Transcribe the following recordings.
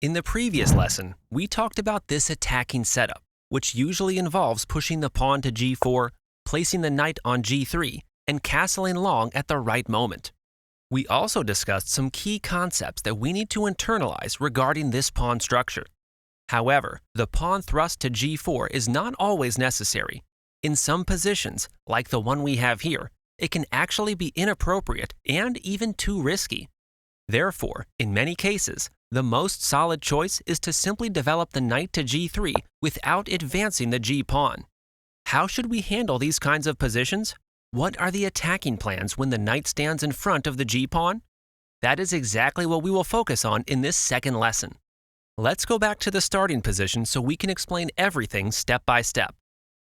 In the previous lesson, we talked about this attacking setup, which usually involves pushing the pawn to g4, placing the knight on g3, and castling long at the right moment. We also discussed some key concepts that we need to internalize regarding this pawn structure. However, the pawn thrust to g4 is not always necessary. In some positions, like the one we have here, it can actually be inappropriate and even too risky. Therefore, in many cases, the most solid choice is to simply develop the knight to g3 without advancing the g-pawn. How should we handle these kinds of positions? What are the attacking plans when the knight stands in front of the g-pawn? That is exactly what we will focus on in this second lesson. Let's go back to the starting position so we can explain everything step by step.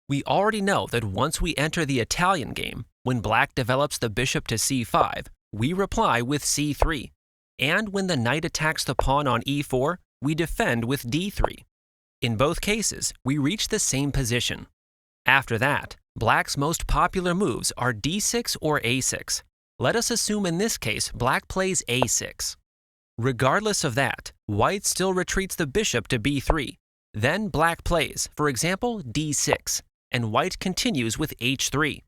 We already know that once we enter the Italian game, when black develops the bishop to c5, we reply with c3. And when the knight attacks the pawn on e4, we defend with d3. In both cases, we reach the same position. After that, black's most popular moves are d6 or a6. Let us assume in this case black plays a6. Regardless of that, white still retreats the bishop to b3. Then black plays, for example, d6, and white continues with h3.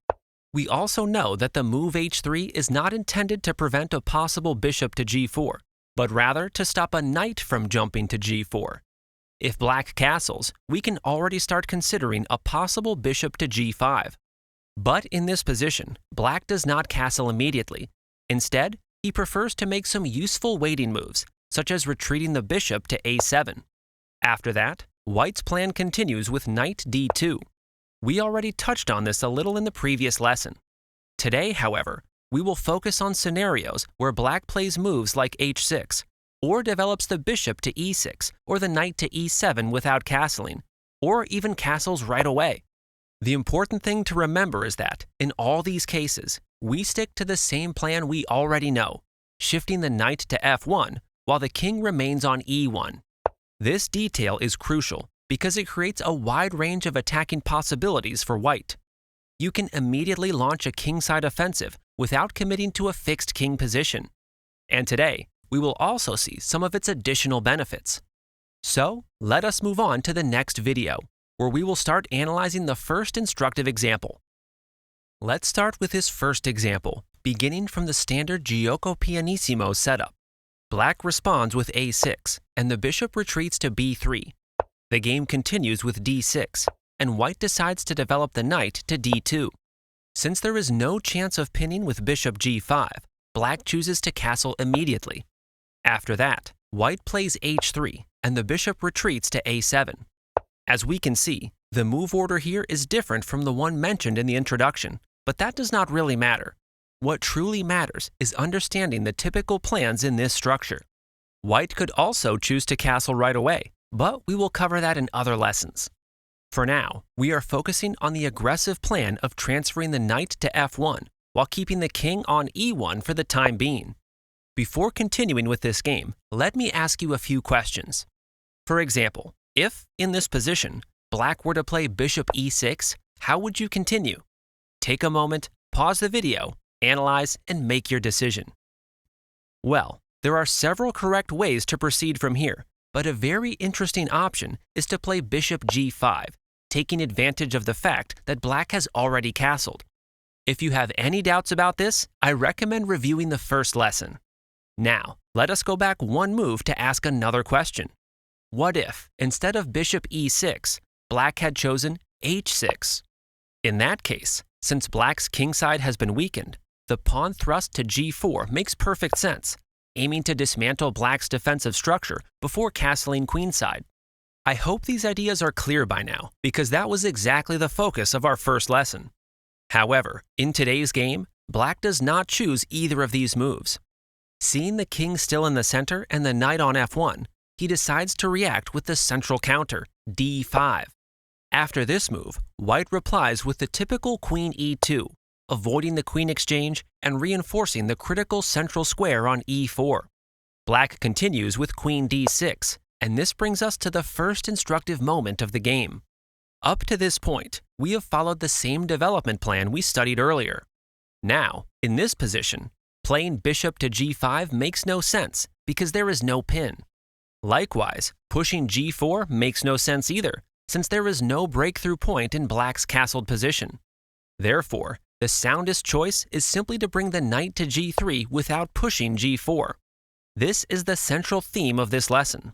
We also know that the move h3 is not intended to prevent a possible bishop to g4, but rather to stop a knight from jumping to g4. If black castles, we can already start considering a possible bishop to g5. But in this position, black does not castle immediately. Instead, he prefers to make some useful waiting moves, such as retreating the bishop to a7. After that, white's plan continues with knight d2. We already touched on this a little in the previous lesson. Today, however, we will focus on scenarios where black plays moves like h6, or develops the bishop to e6 or the knight to e7 without castling, or even castles right away. The important thing to remember is that, in all these cases, we stick to the same plan we already know, shifting the knight to f1 while the king remains on e1. This detail is crucial because it creates a wide range of attacking possibilities for white. You can immediately launch a kingside offensive without committing to a fixed king position. And today, we will also see some of its additional benefits. So, let us move on to the next video, where we will start analyzing the first instructive example. Let's start with this first example, beginning from the standard Gioco Pianissimo setup. Black responds with a6, and the bishop retreats to b3. The game continues with d6, and white decides to develop the knight to d2. Since there is no chance of pinning with bishop g5, black chooses to castle immediately. After that, white plays h3, and the bishop retreats to a7. As we can see, the move order here is different from the one mentioned in the introduction, but that does not really matter. What truly matters is understanding the typical plans in this structure. White could also choose to castle right away, but we will cover that in other lessons. For now, we are focusing on the aggressive plan of transferring the knight to f1 while keeping the king on e1 for the time being. Before continuing with this game, let me ask you a few questions. For example, if, in this position, black were to play bishop e6, how would you continue? Take a moment, pause the video, analyze, and make your decision. Well, there are several correct ways to proceed from here, but a very interesting option is to play bishop g5, taking advantage of the fact that black has already castled. If you have any doubts about this, I recommend reviewing the first lesson. Now, let us go back one move to ask another question. What if, instead of bishop e6, black had chosen h6? In that case, since black's kingside has been weakened, the pawn thrust to g4 makes perfect sense, aiming to dismantle black's defensive structure before castling queenside. I hope these ideas are clear by now, because that was exactly the focus of our first lesson. However, in today's game, black does not choose either of these moves. Seeing the king still in the center and the knight on f1, he decides to react with the central counter, d5. After this move, white replies with the typical queen e2, avoiding the queen exchange and reinforcing the critical central square on e4. Black continues with queen d6, and this brings us to the first instructive moment of the game. Up to this point, we have followed the same development plan we studied earlier. Now, in this position, playing bishop to g5 makes no sense because there is no pin. Likewise, pushing g4 makes no sense either, since there is no breakthrough point in black's castled position. Therefore, the soundest choice is simply to bring the knight to g3 without pushing g4. This is the central theme of this lesson.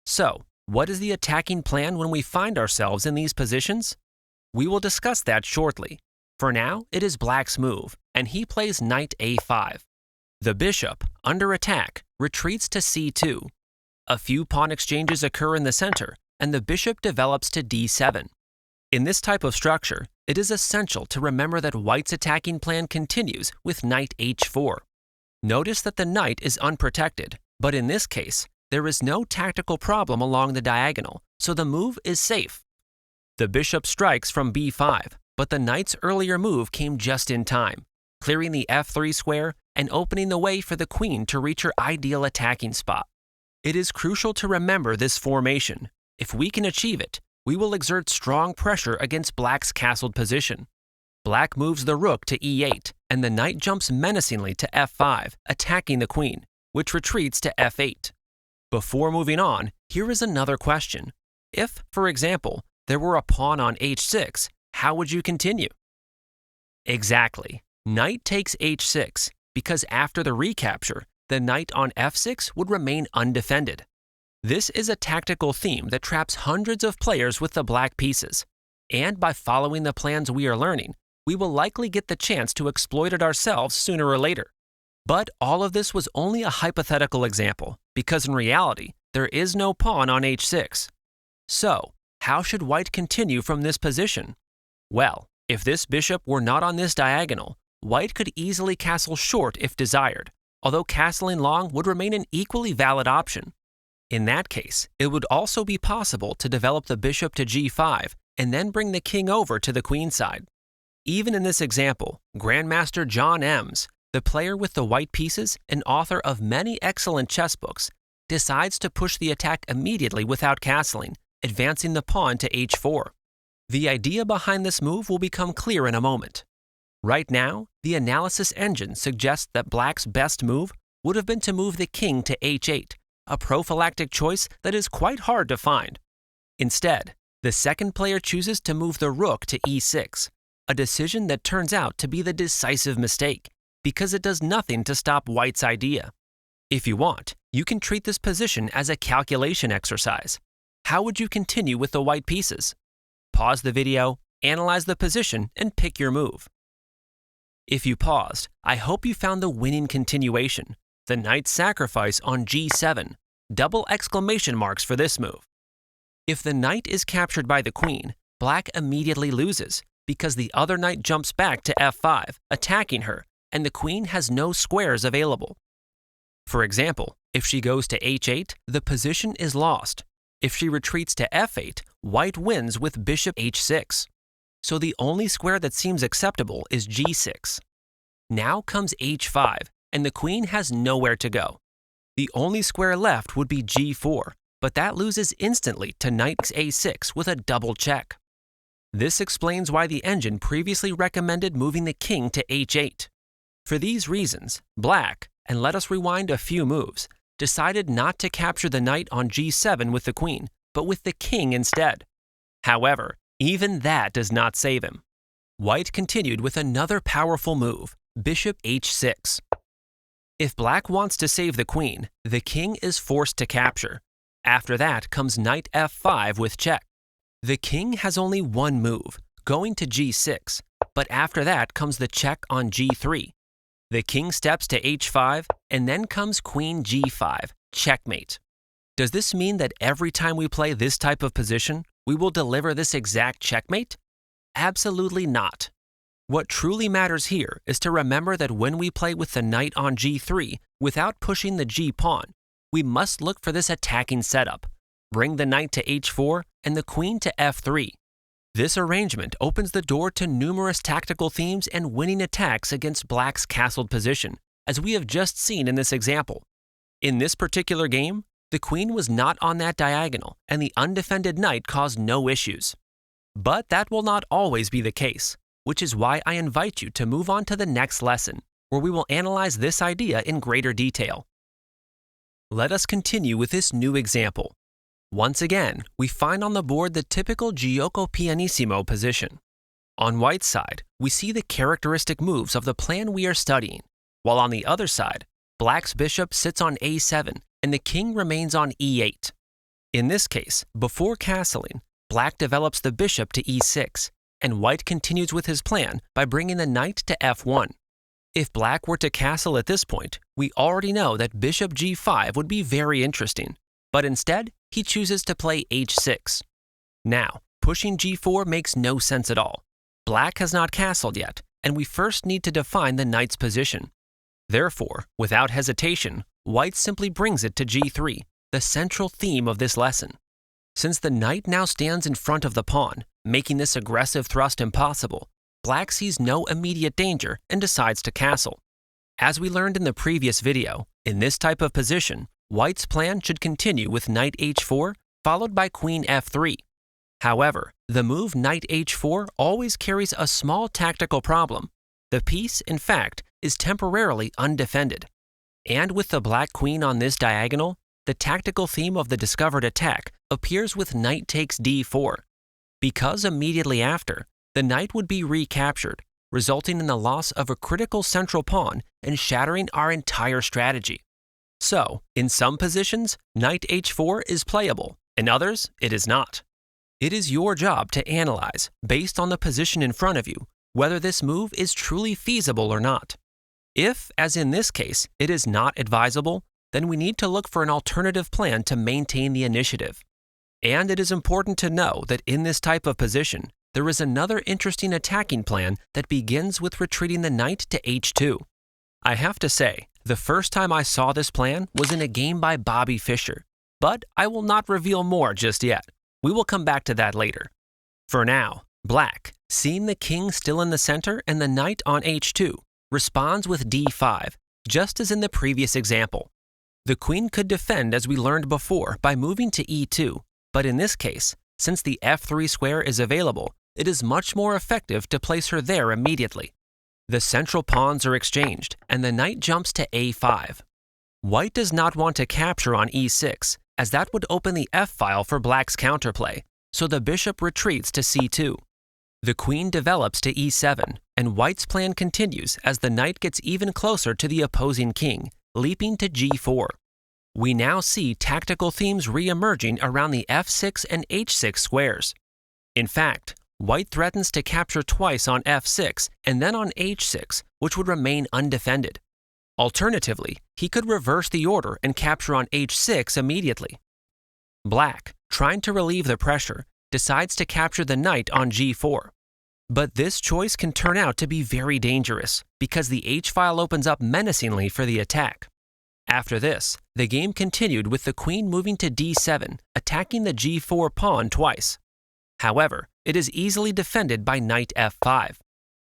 So, what is the attacking plan when we find ourselves in these positions? We will discuss that shortly. For now, it is black's move, and he plays knight a5. The bishop, under attack, retreats to c2. A few pawn exchanges occur in the center, and the bishop develops to d7. In this type of structure, it is essential to remember that white's attacking plan continues with knight h4. Notice that the knight is unprotected, but in this case, there is no tactical problem along the diagonal, so the move is safe. The bishop strikes from b5, but the knight's earlier move came just in time, clearing the f3 square and opening the way for the queen to reach her ideal attacking spot. It is crucial to remember this formation. If we can achieve it, we will exert strong pressure against black's castled position. Black moves the rook to e8, and the knight jumps menacingly to f5, attacking the queen, which retreats to f8. Before moving on, here is another question. If, for example, there were a pawn on h6, how would you continue? Exactly. Knight takes h6, because after the recapture, the knight on f6 would remain undefended. This is a tactical theme that traps hundreds of players with the black pieces, and by following the plans we are learning, we will likely get the chance to exploit it ourselves sooner or later. But all of this was only a hypothetical example, because in reality, there is no pawn on h6. So, how should white continue from this position? Well, if this bishop were not on this diagonal, white could easily castle short if desired, although castling long would remain an equally valid option. In that case, it would also be possible to develop the bishop to g5 and then bring the king over to the queen side. Even in this example, Grandmaster John Ems, the player with the white pieces and author of many excellent chess books, decides to push the attack immediately without castling, advancing the pawn to h4. The idea behind this move will become clear in a moment. Right now, the analysis engine suggests that black's best move would have been to move the king to h8, a prophylactic choice that is quite hard to find. Instead, the second player chooses to move the rook to e6, a decision that turns out to be the decisive mistake, because it does nothing to stop white's idea. If you want, you can treat this position as a calculation exercise. How would you continue with the white pieces? Pause the video, analyze the position, and pick your move. If you paused, I hope you found the winning continuation, the knight's sacrifice on g7, double exclamation marks for this move. If the knight is captured by the queen, black immediately loses, because the other knight jumps back to f5, attacking her, and the queen has no squares available. For example, if she goes to h8, the position is lost. If she retreats to f8, white wins with bishop h6. So the only square that seems acceptable is g6. Now comes h5, and the queen has nowhere to go. The only square left would be g4, but that loses instantly to knight a6 with a double check. This explains why the engine previously recommended moving the king to h8. For these reasons, black, and let us rewind a few moves, decided not to capture the knight on g7 with the queen, but with the king instead. However, even that does not save him. White continued with another powerful move, bishop h6. If black wants to save the queen, the king is forced to capture. After that comes knight f5 with check. The king has only one move, going to g6, but after that comes the check on g3. The king steps to h5, and then comes queen g5, checkmate. Does this mean that every time we play this type of position, we will deliver this exact checkmate? Absolutely not. What truly matters here is to remember that when we play with the knight on g3 without pushing the g-pawn, we must look for this attacking setup. Bring the knight to h4 and the queen to f3. This arrangement opens the door to numerous tactical themes and winning attacks against black's castled position, as we have just seen in this example. In this particular game, the queen was not on that diagonal, and the undefended knight caused no issues. But that will not always be the case, which is why I invite you to move on to the next lesson, where we will analyze this idea in greater detail. Let us continue with this new example. Once again, we find on the board the typical Gioco Pianissimo position. On white's side, we see the characteristic moves of the plan we are studying, while on the other side, black's bishop sits on a7 and the king remains on e8. In this case, before castling, black develops the bishop to e6, and white continues with his plan by bringing the knight to f1. If black were to castle at this point, we already know that bishop g5 would be very interesting, but instead, he chooses to play h6. Now, pushing g4 makes no sense at all. Black has not castled yet, and we first need to define the knight's position. Therefore, without hesitation, white simply brings it to g3, the central theme of this lesson. Since the knight now stands in front of the pawn, making this aggressive thrust impossible, black sees no immediate danger and decides to castle. As we learned in the previous video, in this type of position, white's plan should continue with knight h4 followed by queen f3. However, the move knight h4 always carries a small tactical problem. The piece, in fact, is temporarily undefended. And with the black queen on this diagonal, the tactical theme of the discovered attack appears with knight takes d4. Because immediately after, the knight would be recaptured, resulting in the loss of a critical central pawn and shattering our entire strategy. So, in some positions, knight h4 is playable, in others, it is not. It is your job to analyze, based on the position in front of you, whether this move is truly feasible or not. If, as in this case, it is not advisable, then we need to look for an alternative plan to maintain the initiative. And it is important to know that in this type of position, there is another interesting attacking plan that begins with retreating the knight to h2. I have to say, the first time I saw this plan was in a game by Bobby Fischer, but I will not reveal more just yet. We will come back to that later. For now, black, seeing the king still in the center and the knight on h2, responds with d5, just as in the previous example. The queen could defend as we learned before by moving to e2, but in this case, since the f3 square is available, it is much more effective to place her there immediately. The central pawns are exchanged, and the knight jumps to a5. White does not want to capture on e6, as that would open the f-file for black's counterplay, so the bishop retreats to c2. The queen develops to e7, and white's plan continues as the knight gets even closer to the opposing king, leaping to g4. We now see tactical themes re-emerging around the f6 and h6 squares. In fact, white threatens to capture twice on f6 and then on h6, which would remain undefended. Alternatively, he could reverse the order and capture on h6 immediately. Black, trying to relieve the pressure, decides to capture the knight on g4. But this choice can turn out to be very dangerous because the h-file opens up menacingly for the attack. After this, the game continued with the queen moving to d7, attacking the g4 pawn twice. However, it is easily defended by knight f5.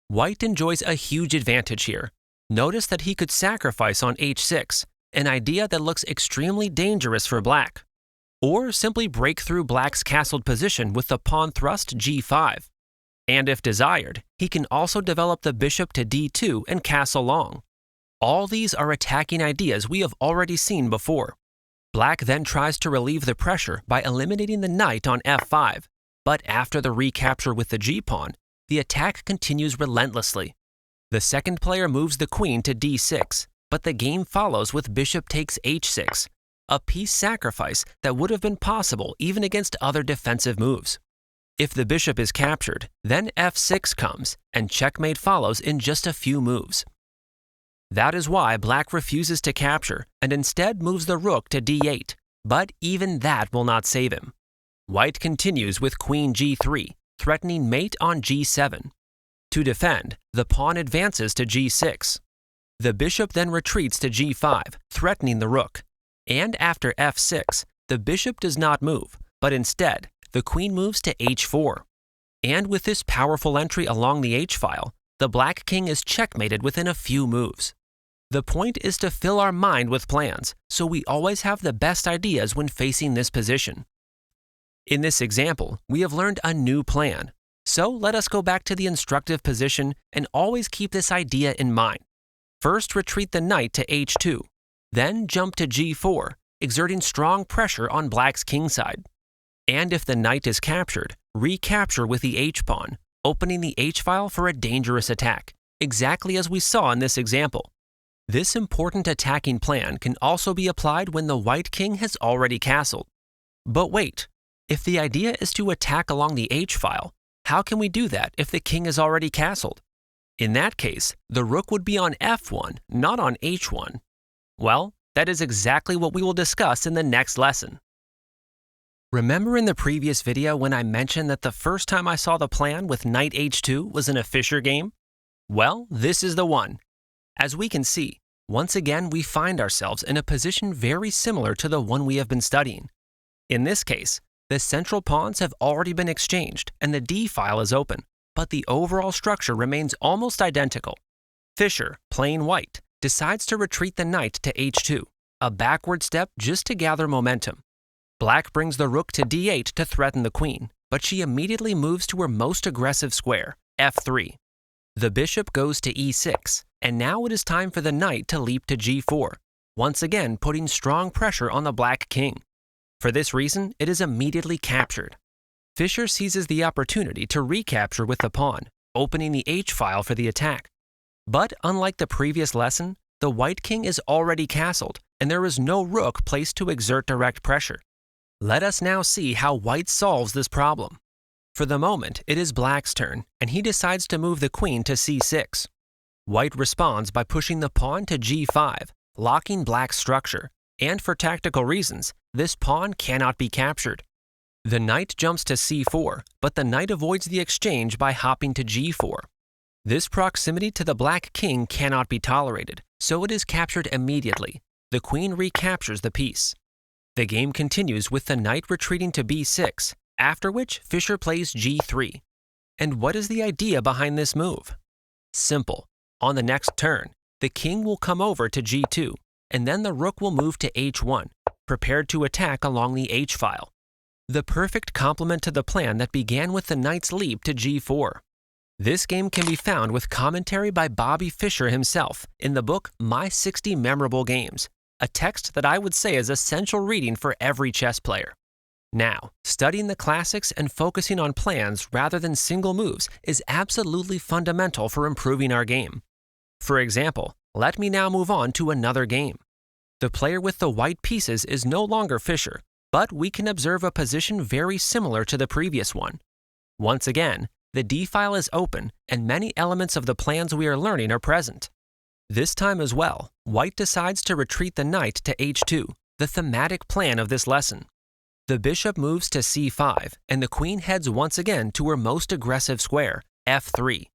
White enjoys a huge advantage here. Notice that he could sacrifice on h6, an idea that looks extremely dangerous for black. Or simply break through black's castled position with the pawn thrust g5. And if desired, he can also develop the bishop to d2 and castle long. All these are attacking ideas we have already seen before. Black then tries to relieve the pressure by eliminating the knight on f5, but after the recapture with the g-pawn, the attack continues relentlessly. The second player moves the queen to d6, but the game follows with bishop takes h6, a piece sacrifice that would have been possible even against other defensive moves. If the bishop is captured, then f6 comes, and checkmate follows in just a few moves. That is why black refuses to capture and instead moves the rook to d8, but even that will not save him. White continues with queen g3, threatening mate on g7. To defend, the pawn advances to g6. The bishop then retreats to g5, threatening the rook. And after f6, the bishop does not move, but instead, the queen moves to h4. And with this powerful entry along the h-file, the black king is checkmated within a few moves. The point is to fill our mind with plans, so we always have the best ideas when facing this position. In this example, we have learned a new plan. So let us go back to the instructive position and always keep this idea in mind. First, retreat the knight to h2, then jump to g4, exerting strong pressure on black's kingside. And if the knight is captured, recapture with the h-pawn, opening the h-file for a dangerous attack, exactly as we saw in this example. This important attacking plan can also be applied when the white king has already castled. But wait, if the idea is to attack along the h-file, how can we do that if the king is already castled? In that case, the rook would be on f1, not on h1. Well, that is exactly what we will discuss in the next lesson. Remember in the previous video when I mentioned that the first time I saw the plan with knight h2 was in a Fischer game? Well, this is the one. As we can see, once again we find ourselves in a position very similar to the one we have been studying. In this case, the central pawns have already been exchanged and the d-file is open, but the overall structure remains almost identical. Fischer, playing white, decides to retreat the knight to h2, a backward step just to gather momentum. Black brings the rook to d8 to threaten the queen, but she immediately moves to her most aggressive square, f3. The bishop goes to e6, and now it is time for the knight to leap to g4, once again putting strong pressure on the black king. For this reason, it is immediately captured. Fischer seizes the opportunity to recapture with the pawn, opening the h-file for the attack. But unlike the previous lesson, the white king is already castled, and there is no rook placed to exert direct pressure. Let us now see how white solves this problem. For the moment, it is black's turn, and he decides to move the queen to c6. White responds by pushing the pawn to g5, locking black's structure, and for tactical reasons, this pawn cannot be captured. The knight jumps to c4, but the knight avoids the exchange by hopping to g4. This proximity to the black king cannot be tolerated, so it is captured immediately. The queen recaptures the piece. The game continues with the knight retreating to b6, after which Fischer plays g3. And what is the idea behind this move? Simple. On the next turn, the king will come over to g2, and then the rook will move to h1, prepared to attack along the h-file. The perfect complement to the plan that began with the knight's leap to g4. This game can be found with commentary by Bobby Fischer himself in the book My 60 Memorable Games, a text that I would say is essential reading for every chess player. Now, studying the classics and focusing on plans rather than single moves is absolutely fundamental for improving our game. For example, let me now move on to another game. The player with the white pieces is no longer Fischer, but we can observe a position very similar to the previous one. Once again, the d-file is open and many elements of the plans we are learning are present. This time as well, white decides to retreat the knight to h2, the thematic plan of this lesson. The bishop moves to c5, and the queen heads once again to her most aggressive square, f3.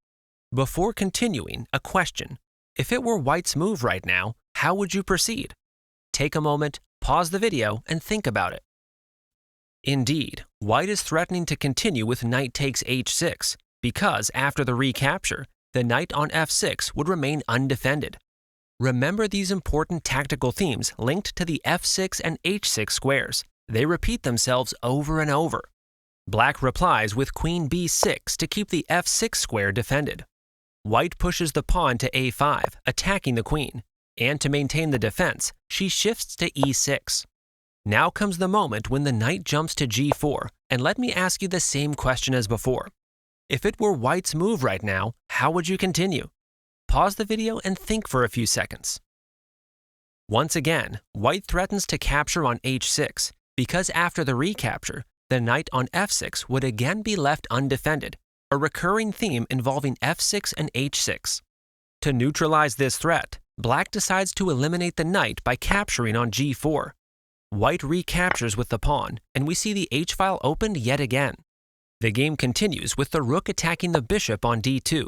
Before continuing, a question. If it were white's move right now, how would you proceed? Take a moment, pause the video, and think about it. Indeed, white is threatening to continue with knight takes h6, because after the recapture, the knight on f6 would remain undefended. Remember these important tactical themes linked to the f6 and h6 squares. They repeat themselves over and over. Black replies with queen b6 to keep the f6 square defended. White pushes the pawn to a5, attacking the queen, and to maintain the defense, she shifts to e6. Now comes the moment when the knight jumps to g4, and let me ask you the same question as before. If it were white's move right now, how would you continue? Pause the video and think for a few seconds. Once again, white threatens to capture on h6, because after the recapture, the knight on f6 would again be left undefended, a recurring theme involving f6 and h6. To neutralize this threat, black decides to eliminate the knight by capturing on g4. White recaptures with the pawn, and we see the h-file opened yet again. The game continues with the rook attacking the bishop on d2.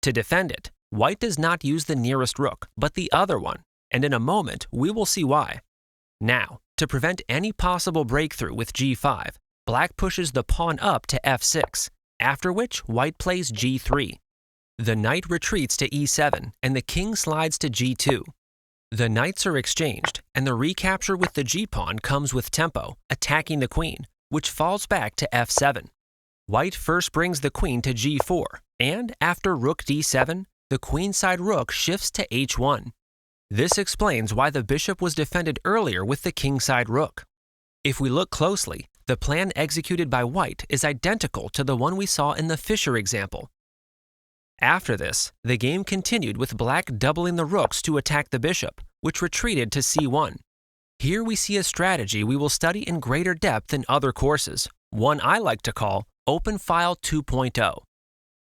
To defend it, white does not use the nearest rook, but the other one, and in a moment we will see why. Now, to prevent any possible breakthrough with g5, black pushes the pawn up to f6, after which white plays g3. The knight retreats to e7, and the king slides to g2. The knights are exchanged, and the recapture with the g-pawn comes with tempo, attacking the queen, which falls back to f7. White first brings the queen to g4, and after rook d7, the queenside rook shifts to h1. This explains why the bishop was defended earlier with the kingside rook. If we look closely, the plan executed by white is identical to the one we saw in the Fischer example. After this, the game continued with black doubling the rooks to attack the bishop, which retreated to c1. Here we see a strategy we will study in greater depth in other courses, one I like to call Open File 2.0.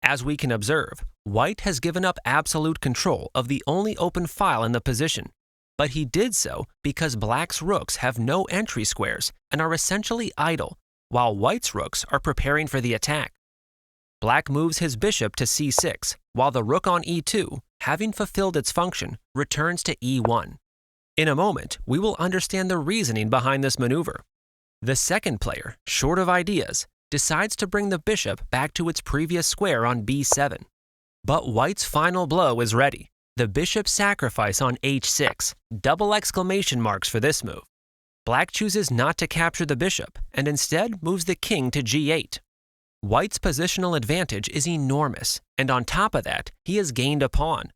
As we can observe, white has given up absolute control of the only open file in the position, but he did so because black's rooks have no entry squares and are essentially idle, while white's rooks are preparing for the attack. Black moves his bishop to c6, while the rook on e2, having fulfilled its function, returns to e1. In a moment, we will understand the reasoning behind this maneuver. The second player, short of ideas, decides to bring the bishop back to its previous square on b7. But white's final blow is ready. The bishop sacrifice on h6, double exclamation marks for this move. Black chooses not to capture the bishop and instead moves the king to g8. White's positional advantage is enormous, and on top of that, he has gained a pawn.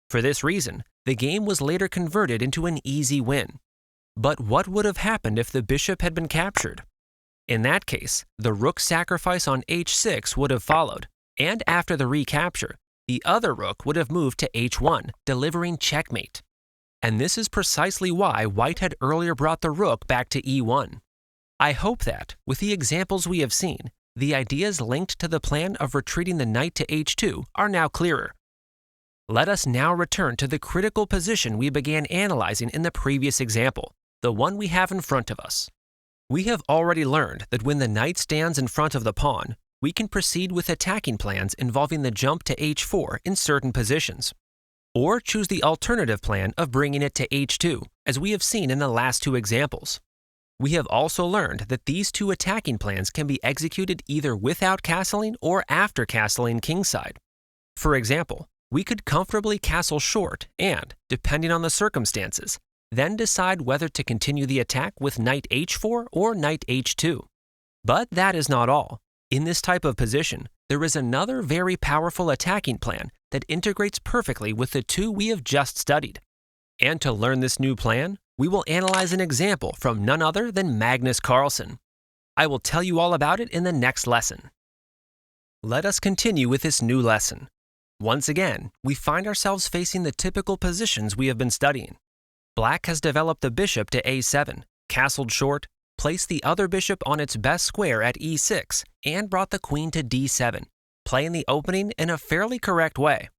For this reason, the game was later converted into an easy win. But what would have happened if the bishop had been captured? In that case, the rook sacrifice on h6 would have followed, and after the recapture, the other rook would have moved to h1, delivering checkmate. And this is precisely why white had earlier brought the rook back to e1. I hope that, with the examples we have seen, the ideas linked to the plan of retreating the knight to h2 are now clearer. Let us now return to the critical position we began analyzing in the previous example, the one we have in front of us. We have already learned that when the knight stands in front of the pawn, we can proceed with attacking plans involving the jump to h4 in certain positions, or choose the alternative plan of bringing it to h2, as we have seen in the last two examples. We have also learned that these two attacking plans can be executed either without castling or after castling kingside. For example, we could comfortably castle short and, depending on the circumstances, then decide whether to continue the attack with knight h4 or knight h2. But that is not all. In this type of position, there is another very powerful attacking plan that integrates perfectly with the two we have just studied. And to learn this new plan, we will analyze an example from none other than Magnus Carlsen. I will tell you all about it in the next lesson. Let us continue with this new lesson. Once again, we find ourselves facing the typical positions we have been studying. Black has developed the bishop to a7, castled short, placed the other bishop on its best square at e6, and brought the queen to d7, playing the opening in a fairly correct way.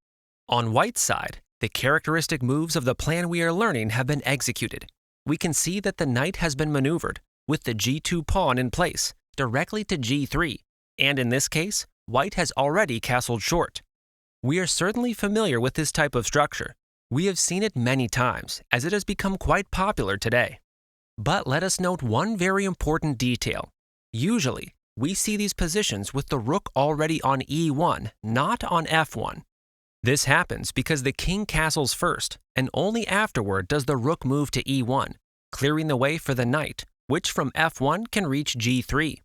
On white's side, the characteristic moves of the plan we are learning have been executed. We can see that the knight has been maneuvered, with the g2 pawn in place, directly to g3, and in this case, white has already castled short. We are certainly familiar with this type of structure. We have seen it many times, as it has become quite popular today. But let us note one very important detail. Usually, we see these positions with the rook already on e1, not on f1. This happens because the king castles first, and only afterward does the rook move to e1, clearing the way for the knight, which from f1 can reach g3.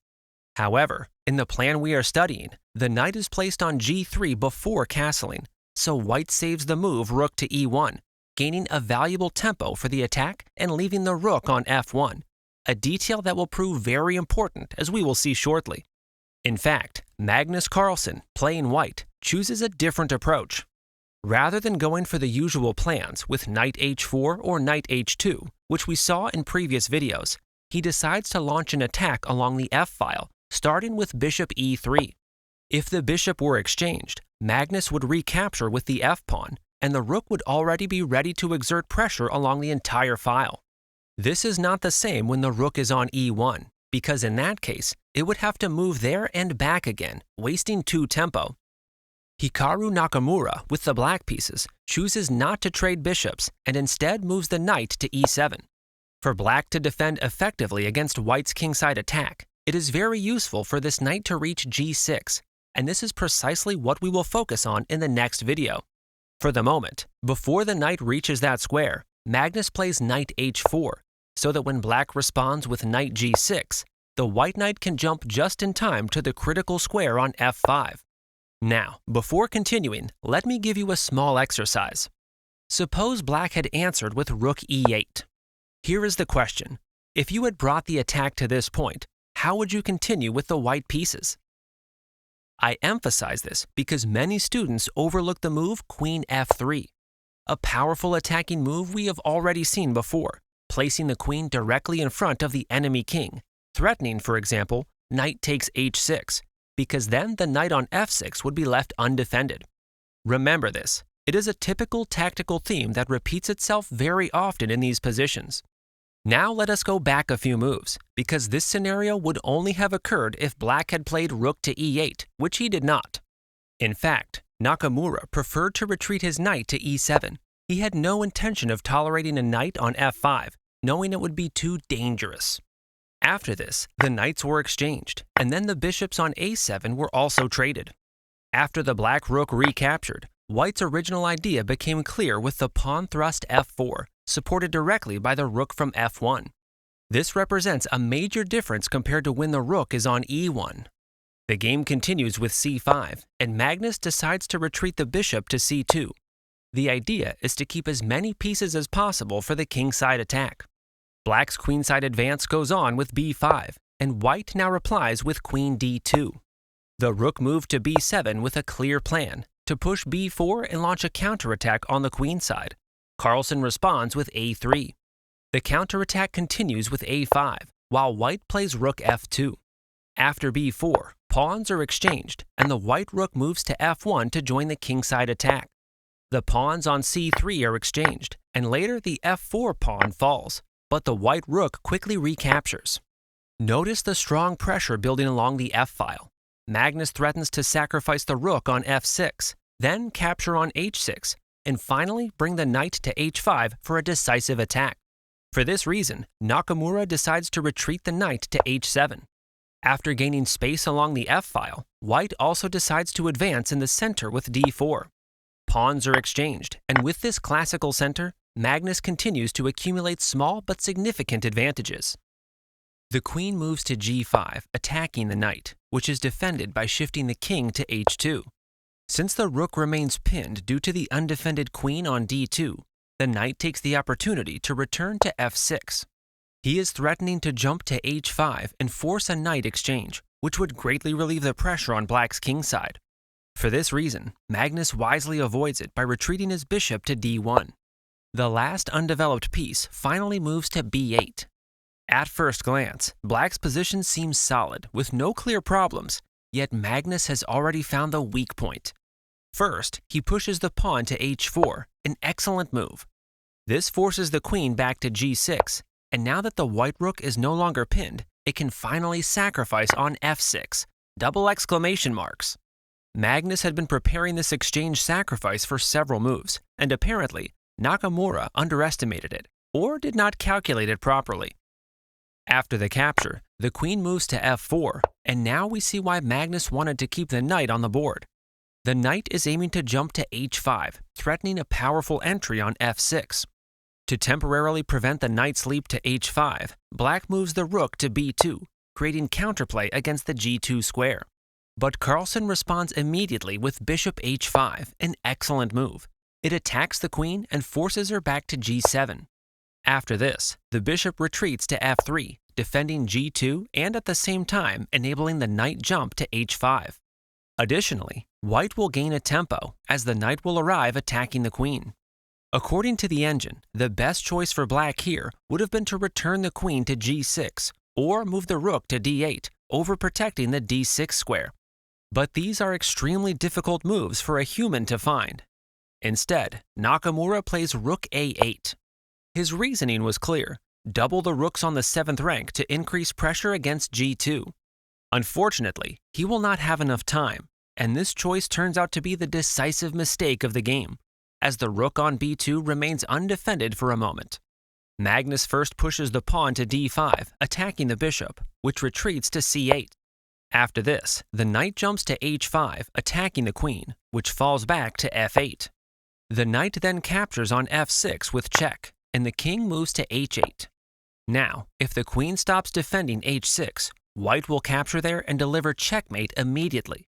However, in the plan we are studying, the knight is placed on g3 before castling, so white saves the move rook to e1, gaining a valuable tempo for the attack and leaving the rook on f1, a detail that will prove very important as we will see shortly. In fact, Magnus Carlsen, playing white, chooses a different approach. Rather than going for the usual plans with knight h4 or knight h2, which we saw in previous videos, he decides to launch an attack along the f-file, starting with bishop e3. If the bishop were exchanged, Magnus would recapture with the f-pawn, and the rook would already be ready to exert pressure along the entire file. This is not the same when the rook is on e1, because in that case, it would have to move there and back again, wasting 2 tempo. Hikaru Nakamura, with the black pieces, chooses not to trade bishops and instead moves the knight to e7. For black to defend effectively against white's kingside attack, it is very useful for this knight to reach g6, and this is precisely what we will focus on in the next video. For the moment, before the knight reaches that square, Magnus plays knight h4, so that when black responds with knight g6, the white knight can jump just in time to the critical square on f5. Now, before continuing, let me give you a small exercise. Suppose black had answered with rook e8. Here is the question. If you had brought the attack to this point, how would you continue with the white pieces? I emphasize this because many students overlook the move queen f3, a powerful attacking move we have already seen before, placing the queen directly in front of the enemy king, threatening, for example, knight takes h6, because then the knight on f6 would be left undefended. Remember this. It is a typical tactical theme that repeats itself very often in these positions. Now let us go back a few moves, because this scenario would only have occurred if black had played rook to e8, which he did not. In fact, Nakamura preferred to retreat his knight to e7. He had no intention of tolerating a knight on f5, knowing it would be too dangerous. After this, the knights were exchanged, and then the bishops on a7 were also traded. After the black rook recaptured, white's original idea became clear with the pawn thrust f4, supported directly by the rook from f1. This represents a major difference compared to when the rook is on e1. The game continues with c5, and Magnus decides to retreat the bishop to c2. The idea is to keep as many pieces as possible for the kingside attack. Black's queenside advance goes on with b5, and white now replies with queen d2. The rook moved to b7 with a clear plan, to push b4 and launch a counterattack on the queenside. Carlsen responds with a3. The counterattack continues with a5, while white plays rook f2. After b4, pawns are exchanged, and the white rook moves to f1 to join the kingside attack. The pawns on c3 are exchanged, and later the f4 pawn falls, but the white rook quickly recaptures. Notice the strong pressure building along the f-file. Magnus threatens to sacrifice the rook on f6, then capture on h6, and finally bring the knight to h5 for a decisive attack. For this reason, Nakamura decides to retreat the knight to h7. After gaining space along the f-file, white also decides to advance in the center with d4. Pawns are exchanged, and with this classical center, Magnus continues to accumulate small but significant advantages. The queen moves to g5, attacking the knight, which is defended by shifting the king to h2. Since the rook remains pinned due to the undefended queen on d2, the knight takes the opportunity to return to f6. He is threatening to jump to h5 and force a knight exchange, which would greatly relieve the pressure on black's kingside. For this reason, Magnus wisely avoids it by retreating his bishop to d1. The last undeveloped piece finally moves to b8. At first glance, black's position seems solid, with no clear problems, yet Magnus has already found the weak point. First, he pushes the pawn to h4, an excellent move. This forces the queen back to g6, and now that the white rook is no longer pinned, it can finally sacrifice on f6, double exclamation marks. Magnus had been preparing this exchange sacrifice for several moves, and apparently, Nakamura underestimated it, or did not calculate it properly. After the capture, the queen moves to f4, and now we see why Magnus wanted to keep the knight on the board. The knight is aiming to jump to h5, threatening a powerful entry on f6. To temporarily prevent the knight's leap to h5, black moves the rook to b2, creating counterplay against the g2 square. But Carlsen responds immediately with bishop h5, an excellent move. It attacks the queen and forces her back to g7. After this, the bishop retreats to f3, defending g2 and at the same time enabling the knight jump to h5. Additionally, white will gain a tempo as the knight will arrive attacking the queen. According to the engine, the best choice for black here would have been to return the queen to g6 or move the rook to d8, overprotecting the d6 square. But these are extremely difficult moves for a human to find. Instead, Nakamura plays rook a8. His reasoning was clear: double the rooks on the 7th rank to increase pressure against g2. Unfortunately, he will not have enough time, and this choice turns out to be the decisive mistake of the game, as the rook on b2 remains undefended for a moment. Magnus first pushes the pawn to d5, attacking the bishop, which retreats to c8. After this, the knight jumps to h5, attacking the queen, which falls back to f8. The knight then captures on f6 with check, and the king moves to h8. Now, if the queen stops defending h6, white will capture there and deliver checkmate immediately.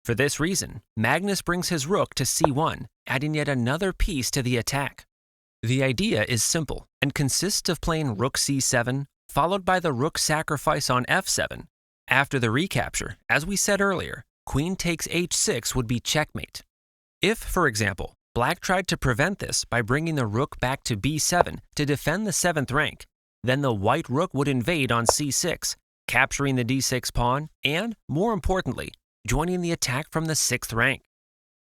For this reason, Magnus brings his rook to c1, adding yet another piece to the attack. The idea is simple and consists of playing rook c7, followed by the rook sacrifice on f7. After the recapture, as we said earlier, queen takes h6 would be checkmate. If, for example, black tried to prevent this by bringing the rook back to b7 to defend the 7th rank, then the white rook would invade on c6, capturing the d6 pawn and, more importantly, joining the attack from the 6th rank.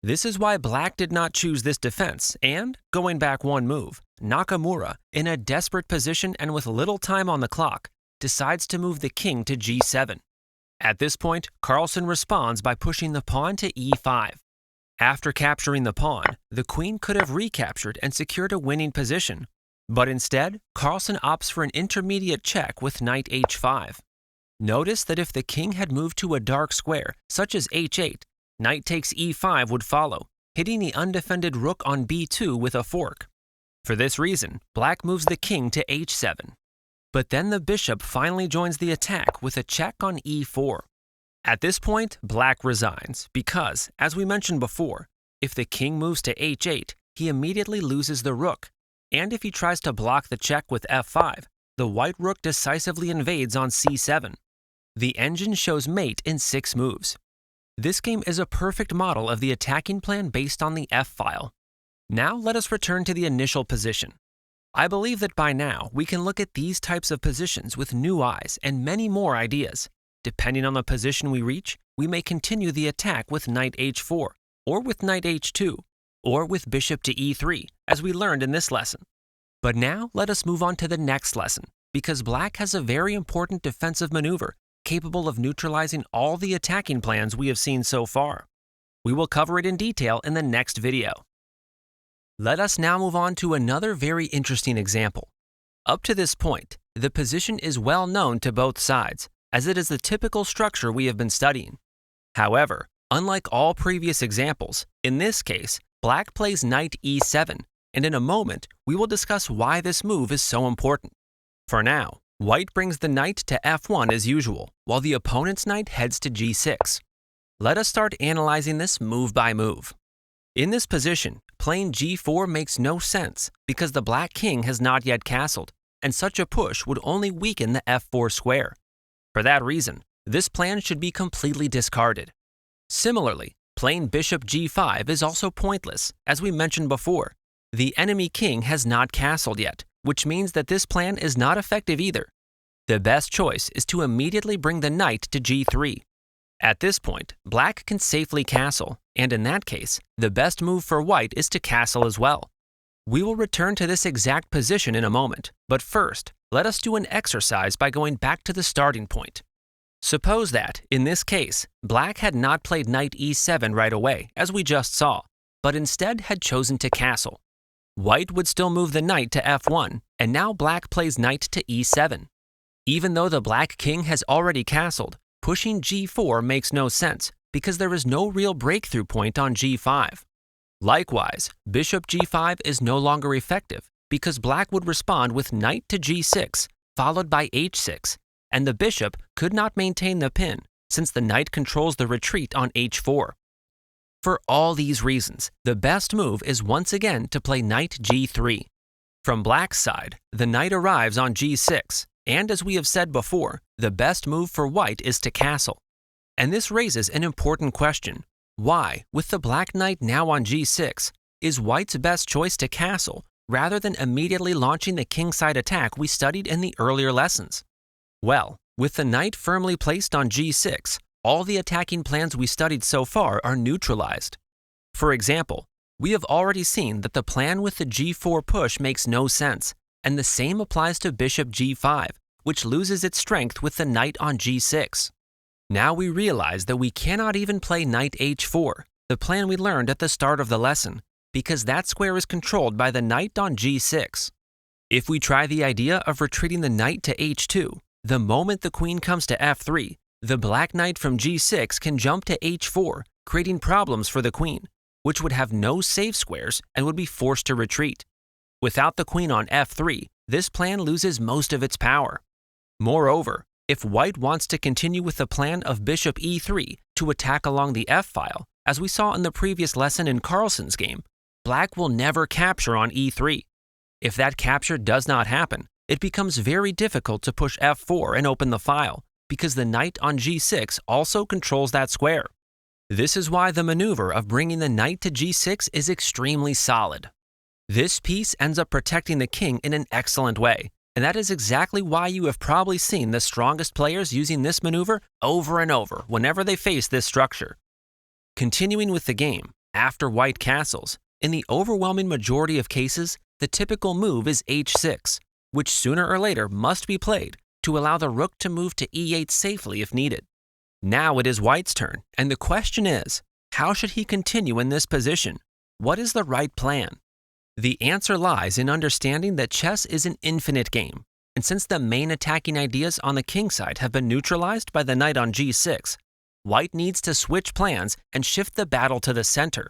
This is why black did not choose this defense and, going back one move, Nakamura, in a desperate position and with little time on the clock, decides to move the king to g7. At this point, Carlsen responds by pushing the pawn to e5. After capturing the pawn, the queen could have recaptured and secured a winning position, but instead, Carlsen opts for an intermediate check with knight h5. Notice that if the king had moved to a dark square, such as h8, knight takes e5 would follow, hitting the undefended rook on b2 with a fork. For this reason, black moves the king to h7. But then the bishop finally joins the attack with a check on e4. At this point, black resigns because, as we mentioned before, if the king moves to h8, he immediately loses the rook, and if he tries to block the check with f5, the white rook decisively invades on c7. The engine shows mate in 6 moves. This game is a perfect model of the attacking plan based on the f-file. Now let us return to the initial position. I believe that by now we can look at these types of positions with new eyes and many more ideas. Depending on the position we reach, we may continue the attack with knight h4, or with knight h2, or with bishop to e3, as we learned in this lesson. But now let us move on to the next lesson, because black has a very important defensive maneuver capable of neutralizing all the attacking plans we have seen so far. We will cover it in detail in the next video. Let us now move on to another very interesting example. Up to this point, the position is well known to both sides, as it is the typical structure we have been studying. However, unlike all previous examples, in this case, black plays knight e7, and in a moment, we will discuss why this move is so important. For now, white brings the knight to f1 as usual, while the opponent's knight heads to g6. Let us start analyzing this move by move. In this position, playing g4 makes no sense because the black king has not yet castled, and such a push would only weaken the f4 square. For that reason, this plan should be completely discarded. Similarly, playing bishop g5 is also pointless, as we mentioned before. The enemy king has not castled yet, which means that this plan is not effective either. The best choice is to immediately bring the knight to g3. At this point, black can safely castle, and in that case, the best move for white is to castle as well. We will return to this exact position in a moment, but first, let us do an exercise by going back to the starting point. Suppose that, in this case, black had not played knight e7 right away, as we just saw, but instead had chosen to castle. White would still move the knight to f1, and now black plays knight to e7. Even though the black king has already castled, pushing g4 makes no sense because there is no real breakthrough point on g5. Likewise, bishop g5 is no longer effective because black would respond with knight to g6, followed by h6, and the bishop could not maintain the pin since the knight controls the retreat on h4. For all these reasons, the best move is once again to play knight g3. From black's side, the knight arrives on g6, and as we have said before, the best move for white is to castle. And this raises an important question. Why, with the black knight now on g6, is white's best choice to castle rather than immediately launching the kingside attack we studied in the earlier lessons? Well, with the knight firmly placed on g6, all the attacking plans we studied so far are neutralized. For example, we have already seen that the plan with the g4 push makes no sense, and the same applies to bishop g5, which loses its strength with the knight on g6. Now we realize that we cannot even play knight h4, the plan we learned at the start of the lesson, because that square is controlled by the knight on g6. If we try the idea of retreating the knight to h2, the moment the queen comes to f3, the black knight from g6 can jump to h4, creating problems for the queen, which would have no safe squares and would be forced to retreat. Without the queen on f3, this plan loses most of its power. Moreover, If white wants to continue with the plan of bishop e3 to attack along the f-file, as we saw in the previous lesson in Carlsen's game, black will never capture on e3. If that capture does not happen, it becomes very difficult to push f4 and open the file, because the knight on g6 also controls that square. This is why the maneuver of bringing the knight to g6 is extremely solid. This piece ends up protecting the king in an excellent way, and that is exactly why you have probably seen the strongest players using this maneuver over and over whenever they face this structure. Continuing with the game, after white castles, in the overwhelming majority of cases, the typical move is h6, which sooner or later must be played to allow the rook to move to e8 safely if needed. Now it is white's turn, and the question is, how should he continue in this position? What is the right plan? The answer lies in understanding that chess is an infinite game, and since the main attacking ideas on the king side have been neutralized by the knight on g6, white needs to switch plans and shift the battle to the center.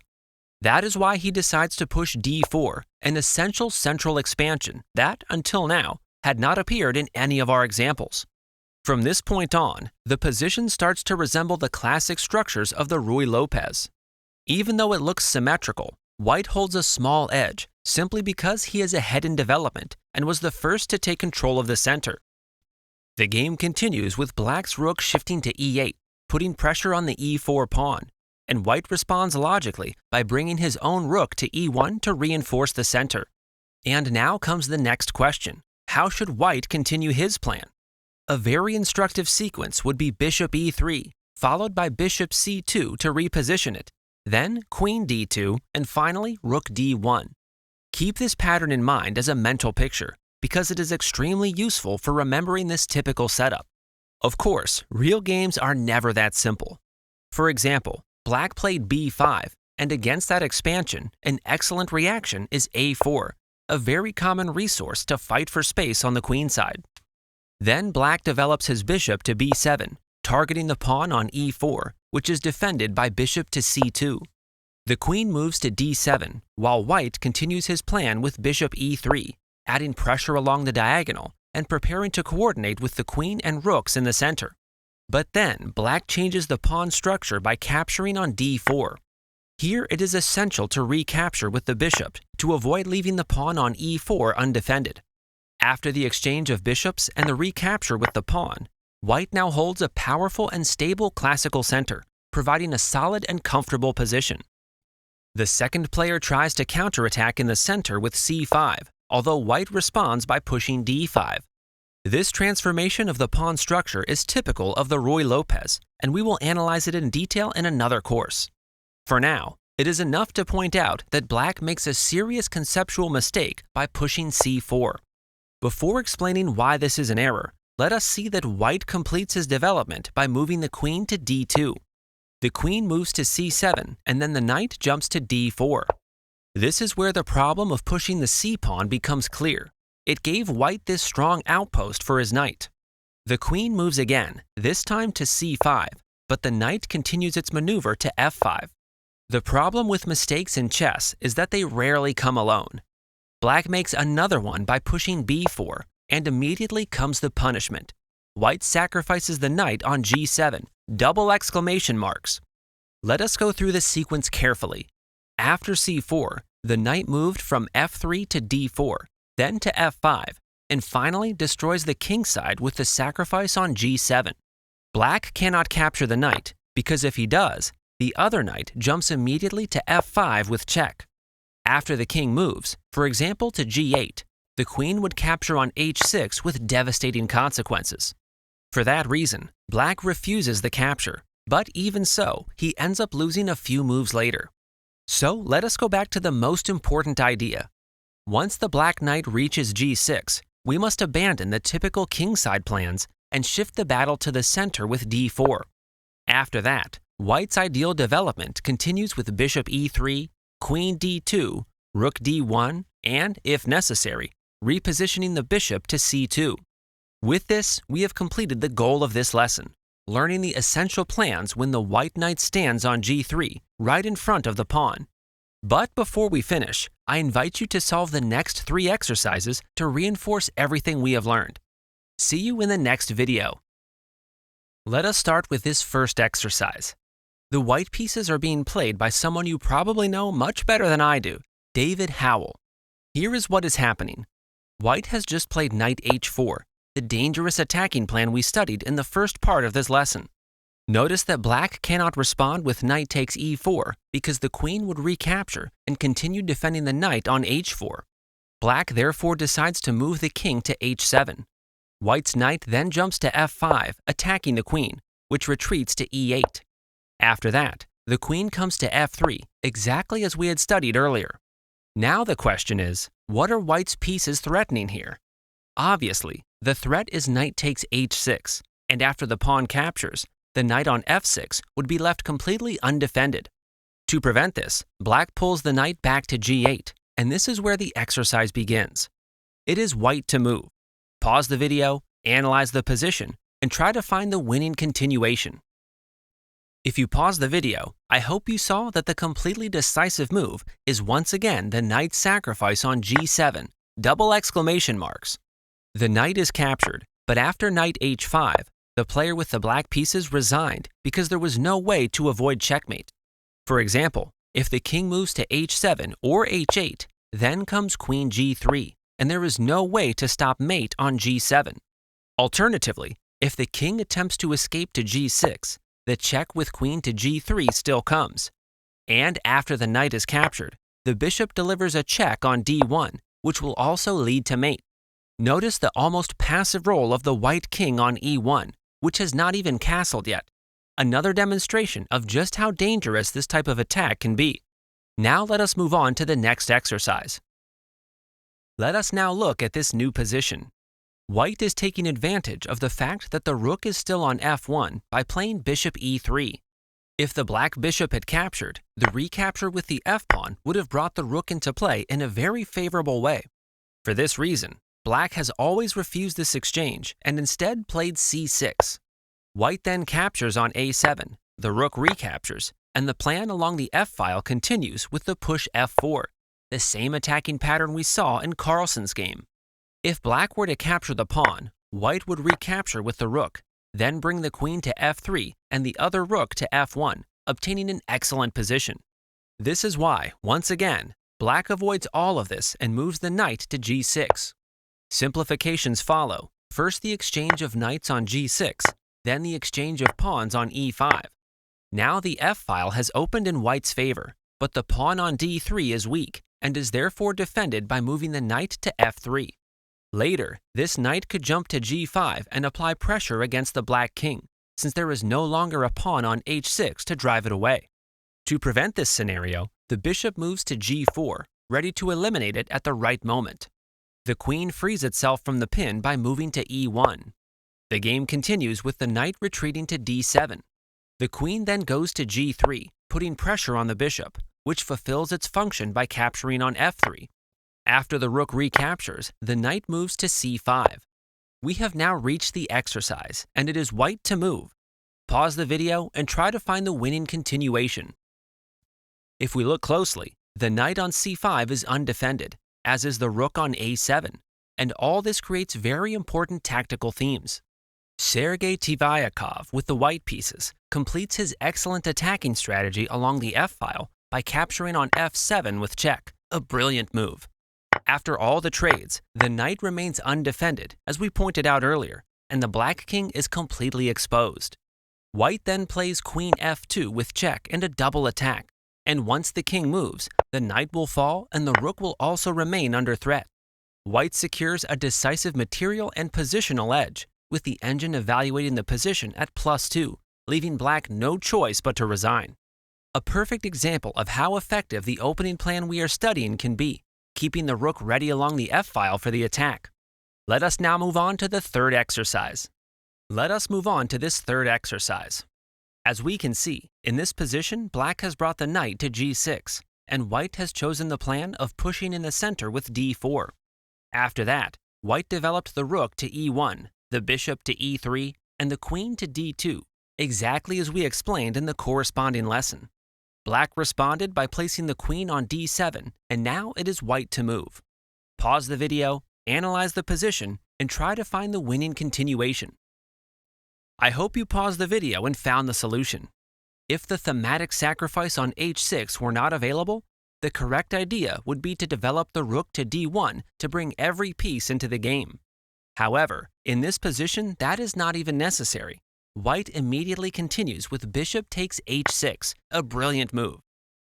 That is why he decides to push d4, an essential central expansion that, until now, had not appeared in any of our examples. From this point on, the position starts to resemble the classic structures of the Ruy Lopez. Even though it looks symmetrical, white holds a small edge simply because he is ahead in development and was the first to take control of the center. The game continues with black's rook shifting to e8, putting pressure on the e4 pawn, and white responds logically by bringing his own rook to e1 to reinforce the center. And now comes the next question. How should white continue his plan? A very instructive sequence would be bishop e3, followed by bishop c2 to reposition it, then queen d2, and finally rook d1. Keep this pattern in mind as a mental picture, because it is extremely useful for remembering this typical setup. Of course, real games are never that simple. For example, black played b5, and against that expansion, an excellent reaction is a4, a very common resource to fight for space on the queen side. Then black develops his bishop to b7, targeting the pawn on e4, which is defended by bishop to c2. The queen moves to d7, while white continues his plan with bishop e3, adding pressure along the diagonal and preparing to coordinate with the queen and rooks in the center. But then black changes the pawn structure by capturing on d4. Here it is essential to recapture with the bishop to avoid leaving the pawn on e4 undefended. After the exchange of bishops and the recapture with the pawn, white now holds a powerful and stable classical center, providing a solid and comfortable position. The second player tries to counterattack in the center with c5, although white responds by pushing d5. This transformation of the pawn structure is typical of the Ruy Lopez, and we will analyze it in detail in another course. For now, it is enough to point out that black makes a serious conceptual mistake by pushing c4. Before explaining why this is an error, let us see that white completes his development by moving the queen to d2. The queen moves to c7, and then the knight jumps to d4. This is where the problem of pushing the c-pawn becomes clear. It gave white this strong outpost for his knight. The queen moves again, this time to c5, but the knight continues its maneuver to f5. The problem with mistakes in chess is that they rarely come alone. Black makes another one by pushing b4, and immediately comes the punishment. White sacrifices the knight on g7, double exclamation marks. Let us go through this sequence carefully. After c4, the knight moved from f3 to d4, then to f5, and finally destroys the king side with the sacrifice on g7. Black cannot capture the knight, because if he does, the other knight jumps immediately to f5 with check. After the king moves, for example to g8, the queen would capture on h6 with devastating consequences. For that reason, black refuses the capture, but even so, he ends up losing a few moves later. So let us go back to the most important idea. Once the black knight reaches g6, we must abandon the typical kingside plans and shift the battle to the center with d4. After that, white's ideal development continues with bishop e3, queen d2, rook d1, and, if necessary, repositioning the bishop to c2. With this, we have completed the goal of this lesson, learning the essential plans when the white knight stands on g3, right in front of the pawn. But before we finish, I invite you to solve the next 3 exercises to reinforce everything we have learned. See you in the next video. Let us start with this first exercise. The white pieces are being played by someone you probably know much better than I do, David Howell. Here is what is happening. White has just played knight h4, the dangerous attacking plan we studied in the first part of this lesson. Notice that black cannot respond with knight takes e4 because the queen would recapture and continue defending the knight on h4. Black therefore decides to move the king to h7. White's knight then jumps to f5, attacking the queen, which retreats to e8. After that, the queen comes to f3, exactly as we had studied earlier. Now the question is, what are white's pieces threatening here? Obviously, the threat is knight takes h6, and after the pawn captures, the knight on f6 would be left completely undefended. To prevent this, black pulls the knight back to g8, and this is where the exercise begins. It is white to move. Pause the video, analyze the position, and try to find the winning continuation. If you pause the video, I hope you saw that the completely decisive move is once again the knight sacrifice on g7, double exclamation marks. The knight is captured, but after knight h5, the player with the black pieces resigned because there was no way to avoid checkmate. For example, if the king moves to h7 or h8, then comes queen g3, and there is no way to stop mate on g7. Alternatively, if the king attempts to escape to g6, the check with queen to g3 still comes. And after the knight is captured, the bishop delivers a check on d1, which will also lead to mate. Notice the almost passive role of the white king on e1, which has not even castled yet. Another demonstration of just how dangerous this type of attack can be. Now let us move on to the next exercise. Let us now look at this new position. White is taking advantage of the fact that the rook is still on f1 by playing bishop e3. If the black bishop had captured, the recapture with the f-pawn would have brought the rook into play in a very favorable way. For this reason, black has always refused this exchange and instead played c6. White then captures on a7, the rook recaptures, and the plan along the f-file continues with the push f4, the same attacking pattern we saw in Carlsen's game. If black were to capture the pawn, white would recapture with the rook, then bring the queen to f3 and the other rook to f1, obtaining an excellent position. This is why, once again, black avoids all of this and moves the knight to g6. Simplifications follow, first the exchange of knights on g6, then the exchange of pawns on e5. Now the f-file has opened in white's favor, but the pawn on d3 is weak and is therefore defended by moving the knight to f3. Later, this knight could jump to g5 and apply pressure against the black king, since there is no longer a pawn on h6 to drive it away. To prevent this scenario, the bishop moves to g4, ready to eliminate it at the right moment. The queen frees itself from the pin by moving to e1. The game continues with the knight retreating to d7. The queen then goes to g3, putting pressure on the bishop, which fulfills its function by capturing on f3. After the rook recaptures, the knight moves to c5. We have now reached the exercise, and it is white to move. Pause the video and try to find the winning continuation. If we look closely, the knight on c5 is undefended, as is the rook on a7, and all this creates very important tactical themes. Sergei Tivyakov, with the white pieces, completes his excellent attacking strategy along the f-file by capturing on f7 with check, a brilliant move. After all the trades, the knight remains undefended, as we pointed out earlier, and the black king is completely exposed. White then plays queen f2 with check and a double attack, and once the king moves, the knight will fall and the rook will also remain under threat. White secures a decisive material and positional edge, with the engine evaluating the position at +2, leaving black no choice but to resign. A perfect example of how effective the opening plan we are studying can be, keeping the rook ready along the f-file for the attack. Let us now move on to the third exercise. Let us move on to this third exercise. As we can see, in this position, black has brought the knight to g6, and white has chosen the plan of pushing in the center with d4. After that, white developed the rook to e1, the bishop to e3, and the queen to d2, exactly as we explained in the corresponding lesson. Black responded by placing the queen on d7, and now it is white to move. Pause the video, analyze the position, and try to find the winning continuation. I hope you paused the video and found the solution. If the thematic sacrifice on h6 were not available, the correct idea would be to develop the rook to d1 to bring every piece into the game. However, in this position, that is not even necessary. White immediately continues with bishop takes h6, a brilliant move.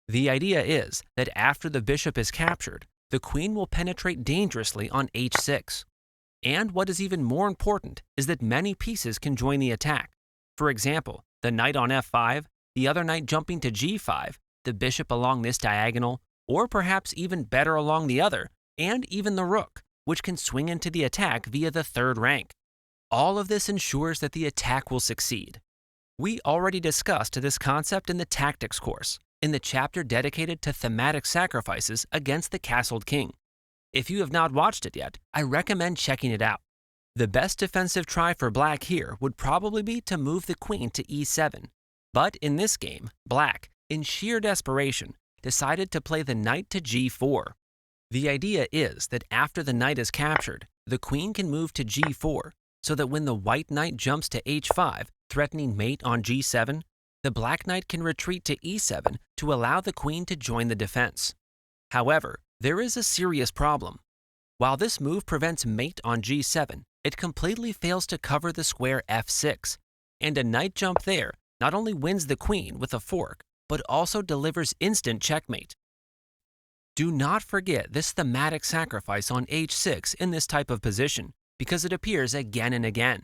The idea is that after the bishop is captured, the queen will penetrate dangerously on h6. And what is even more important is that many pieces can join the attack. For example, the knight on f5, the other knight jumping to g5, the bishop along this diagonal, or perhaps even better along the other, and even the rook, which can swing into the attack via the third rank. All of this ensures that the attack will succeed. We already discussed this concept in the tactics course, in the chapter dedicated to thematic sacrifices against the castled king. If you have not watched it yet, I recommend checking it out. The best defensive try for black here would probably be to move the queen to e7. But in this game, black, in sheer desperation, decided to play the knight to g4. The idea is that after the knight is captured, the queen can move to g4, so that when the white knight jumps to h5, threatening mate on g7, the black knight can retreat to e7 to allow the queen to join the defense. However, there is a serious problem. While this move prevents mate on g7, it completely fails to cover the square f6, and a knight jump there not only wins the queen with a fork, but also delivers instant checkmate. Do not forget this thematic sacrifice on h6 in this type of position, because it appears again and again.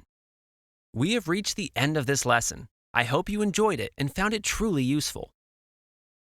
We have reached the end of this lesson. I hope you enjoyed it and found it truly useful.